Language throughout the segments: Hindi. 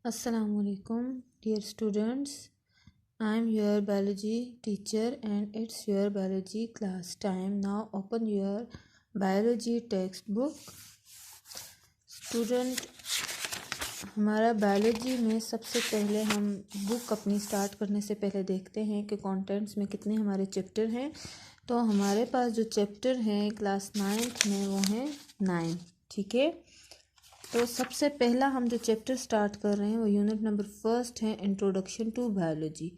Assalamualaikum, dear students. I am your biology teacher and it's your biology class time. Now open your biology textbook. Student, हमारा बायोलॉजी में सबसे पहले हम बुक अपनी स्टार्ट करने से पहले देखते हैं कि कंटेंट्स में कितने हमारे चैप्टर हैं। तो हमारे पास जो चैप्टर हैं क्लास 9th में वो हैं 9। ठीक है, तो सबसे पहला हम जो चैप्टर स्टार्ट कर रहे हैं वो यूनिट नंबर 1 है, इंट्रोडक्शन टू बायोलॉजी।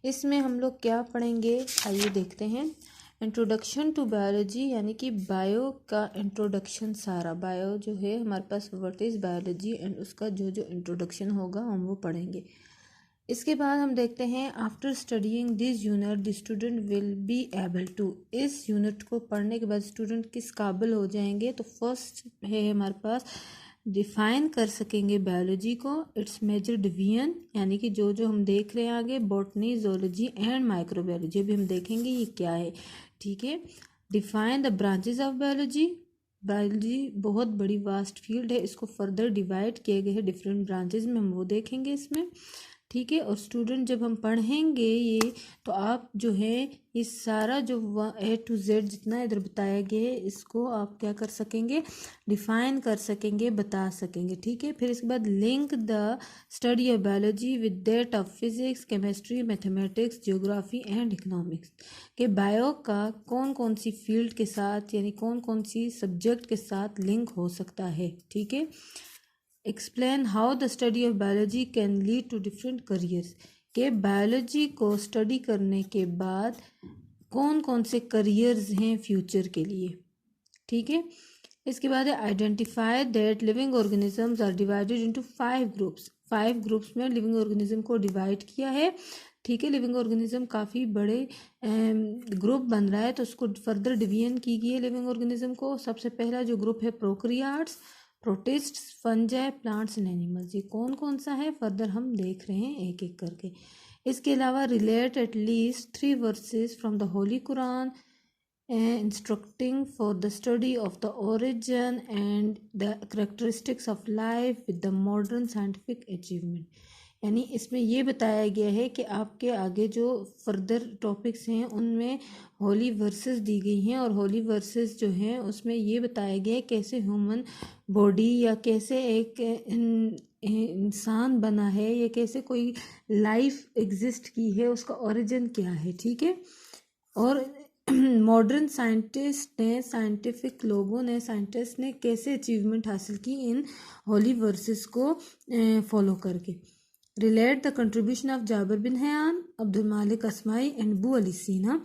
इसमें हम लोग क्या पढ़ेंगे, आइए देखते हैं। इंट्रोडक्शन टू बायोलॉजी यानी कि बायो का इंट्रोडक्शन, सारा बायो जो है हमारे पास व्हाट इज़ बायोलॉजी एंड उसका जो जो इंट्रोडक्शन होगा हम वो पढ़ेंगे। इसके बाद हम देखते हैं after studying this unit the student will be able to, इस यूनिट को पढ़ने के बाद स्टूडेंट किस काबिल हो जाएंगे। तो फर्स्ट है हमारे पास डिफाइन कर सकेंगे बायोलॉजी को, इट्स मेजर डिवीजन यानी कि जो जो हम देख रहे हैं आगे, बॉटनी, जोलॉजी एंड माइक्रोबायोलॉजी अभी हम देखेंगे ये क्या है। ठीक है, define the branches of biology, biology बहुत बड़ी वास्ट फील्ड है, इसको फर्दर डिवाइड किए गए हैं डिफरेंट ब्रांचेस में, हम वो देखेंगे इसमें। ठीक है, और स्टूडेंट जब हम पढ़ेंगे ये तो आप जो है ये सारा जो A to Z जितना इधर बताया गया है इसको आप क्या कर सकेंगे, डिफाइन कर सकेंगे, बता सकेंगे। ठीक है, फिर इसके बाद link the study of biology with that of physics, chemistry, mathematics, geography and economics, के बायो का कौन कौन सी फील्ड के साथ यानी कौन कौन सी सब्जेक्ट के साथ लिंक हो सकता है। ठीक है, explain how the study of biology can lead to different careers, के बायोलॉजी को स्टडी करने के बाद कौन कौन से करियर्स हैं फ्यूचर के लिए। ठीक है, इसके बाद है identify that living organisms are divided into 5 groups, 5 groups में लिविंग ऑर्गेनिज्म को डिवाइड किया है। ठीक है, लिविंग ऑर्गेनिज्म काफ़ी बड़े ग्रुप बन रहा है तो उसको फर्दर डिवीजन की गई है लिविंग ऑर्गेनिज्म को। सबसे पहला जो ग्रुप है prokaryotes, protist, fungi, plants and animals, ये कौन कौन सा है फर्दर हम देख रहे हैं एक एक करके। इसके अलावा relate at least 3 versus from the Holi Quran instructing for the study of the origin and the characteristics of life with the modern scientific achievement, यानी इसमें ये बताया गया है कि आपके आगे जो फर्दर टॉपिक्स हैं उनमें होली वर्सेस दी गई हैं और होली वर्सेस जो हैं उसमें ये बताया गया है कैसे ह्यूमन बॉडी या कैसे एक इंसान बना है या कैसे कोई लाइफ एग्जिस्ट की है, उसका ओरिजिन क्या है। ठीक है, और मॉडर्न साइंटिस्ट ने, साइंटिफिक लोगों ने, साइंटिस्ट ने कैसे अचीवमेंट हासिल की इन होली वर्सेस को फॉलो करके। Relate the contribution of Jabir bin Hayyan, Abdul Malik Asmai and Bu Ali Sina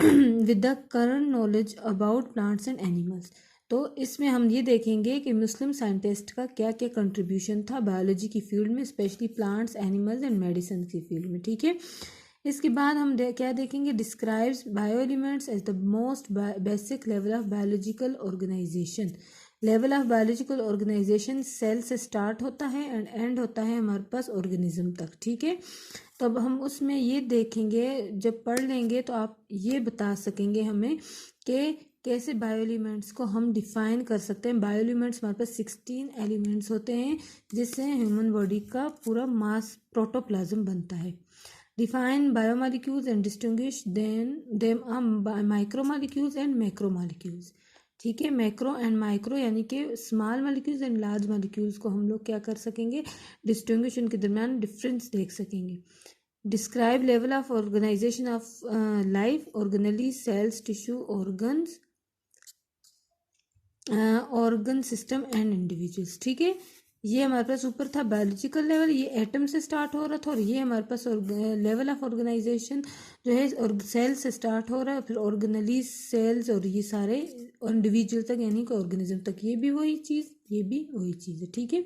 with the current knowledge about plants and animals. तो इसमें हम ये देखेंगे कि मुस्लिम साइंटिस्ट का क्या क्या कंट्रीब्यूशन था बायोलॉजी की फील्ड में, specially plants, animals and medicine की फील्ड में। ठीक है, इसके बाद हम क्या देखेंगे, describes bio elements as the most basic level of biological organisation. Level of biological organisation cell से स्टार्ट होता है एंड एंड होता है हमारे पास ऑर्गेनिज्म तक। ठीक है, तो अब हम उसमें ये देखेंगे, जब पढ़ लेंगे तो आप ये बता सकेंगे हमें कि कैसे बायो एलिमेंट्स को हम डिफाइन कर सकते हैं। बायो एलिमेंट्स हमारे पास 16 एलिमेंट्स होते हैं जिससे ह्यूमन बॉडी का पूरा मास प्रोटोप्लाज्म बनता है। Define biomolecules and distinguish them micromolecules and macromolecules। ठीक है, मैक्रो एंड माइक्रो यानी कि small molecules and large molecules को हम लोग क्या कर सकेंगे, डिस्टिंग्विश, उनके दरमियान डिफरेंस देख सकेंगे। Describe level of organisation of life, organelle, cells, tissue, organs, organ system and individuals. ठीक है, ये हमारे पास ऊपर था बायोलॉजिकल लेवल, ये एटम से स्टार्ट हो रहा था, और ये हमारे पास लेवल ऑफ ऑर्गेनाइजेशन जो है सेल से स्टार्ट हो रहा है, फिर ऑर्गेनली, सेल्स और ये सारे इंडिविजुअल तक यानी कि ऑर्गेनिज्म तक, ये भी वही चीज़, ये भी वही चीज़ है। ठीक है,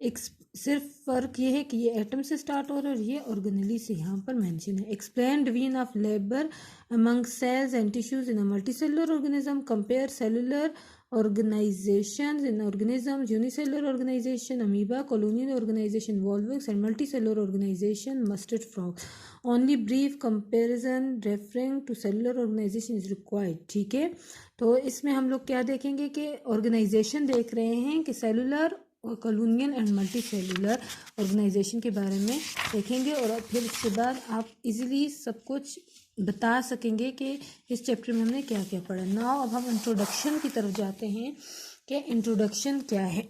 एक सिर्फ फ़र्क ये है कि ये एटम से स्टार्ट हो रहा है और ये ऑर्गेनली से यहाँ पर मेंशन है। Explain division of labour among cells and tissues in a multicellular organism, compare cellular organizations in organisms, unicellular organization, amoeba, colonial organization, volvox and multicellular organization, mustard frog. Only brief comparison referring to cellular organization is required। ठीक है, तो इसमें हम लोग क्या देखेंगे कि ऑर्गेनाइजेशन देख रहे हैं कि cellular colonial and multi cellular organisation के बारे में देखेंगे और फिर उसके बाद आप इजीली सब कुछ बता सकेंगे कि इस चैप्टर में हमने क्या क्या पढ़ा। नाउ अब हम इंट्रोडक्शन की तरफ जाते हैं कि इंट्रोडक्शन क्या है।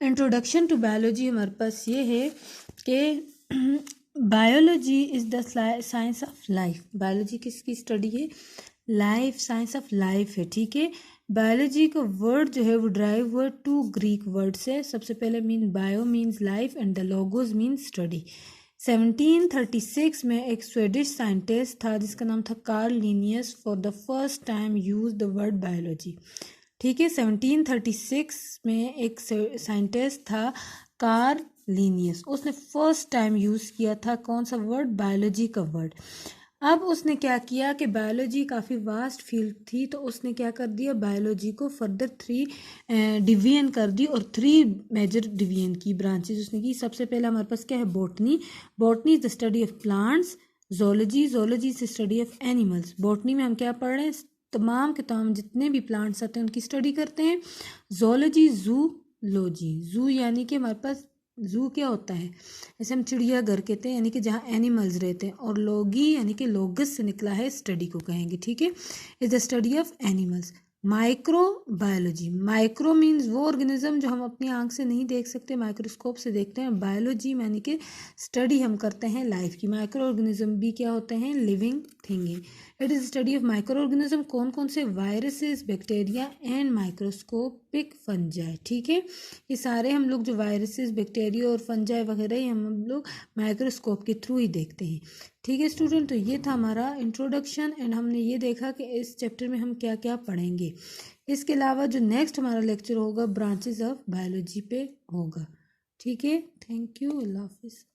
इंट्रोडक्शन टू बायोलॉजी हमारे पास ये है कि biology is the science of life. Biology किसकी स्टडी है? लाइफ, साइंस ऑफ लाइफ है, ठीक है। बायोलॉजी का वर्ड जो है वो ड्राइव हुआ 2 ग्रीक वर्ड से। सबसे पहले mean bio means life and the logos means study. 1736 में एक स्वीडिश साइंटिस्ट था जिसका नाम था Karl Linnaeus for the first time use the word biology, ठीक है। 1736 में एक साइंटिस्ट था कार्ल लिनियस, उसने फर्स्ट टाइम यूज़ किया था कौन सा वर्ड? बायोलॉजी का वर्ड। अब उसने क्या किया कि बायोलॉजी काफ़ी वास्ट फील्ड थी, तो उसने क्या कर दिया, बायोलॉजी को फर्दर 3 डिवीजन कर दी और 3 मेजर डिवीजन की ब्रांचेज उसने की। सबसे पहले हमारे पास क्या है? Botany. Botany is the study of plants. Zoology, zoology is the study of animals. Botany में हम क्या पढ़ रहे हैं? तमाम के तमाम जितने भी प्लांट्स आते हैं उनकी स्टडी करते हैं। जोलॉजी, जूलॉजी, जू यानी कि हमारे पास जू क्या होता है? जैसे हम चिड़ियाघर कहते हैं, यानी कि जहाँ एनिमल्स रहते हैं, और लोगी यानी कि लोगस से निकला है, स्टडी को कहेंगे, ठीक है। Is the study of animals. Micro biology, micro means वो ऑर्गेनिज्म जो हम अपनी आंख से नहीं देख सकते, माइक्रोस्कोप से देखते हैं। बायोलॉजी यानी कि स्टडी हम करते हैं लाइफ की। माइक्रो ऑर्गेनिज्म भी क्या होते हैं? Living thing. It is study of micro organism, कौन कौन से? Viruses, bacteria and microscopic fungi, ठीक है। ये सारे हम लोग जो वायरसेस, बैक्टीरिया और फंजाई वगैरह ही हम लोग माइक्रोस्कोप के थ्रू ही देखते हैं, ठीक है स्टूडेंट। तो ये था हमारा इंट्रोडक्शन एंड हमने ये देखा कि इस चैप्टर में हम क्या क्या पढ़ेंगे। इसके अलावा जो नेक्स्ट हमारा लेक्चर होगा ब्रांचेस ऑफ बायोलॉजी पे होगा, ठीक है। थैंक यू, अल्लाह हाफिज़।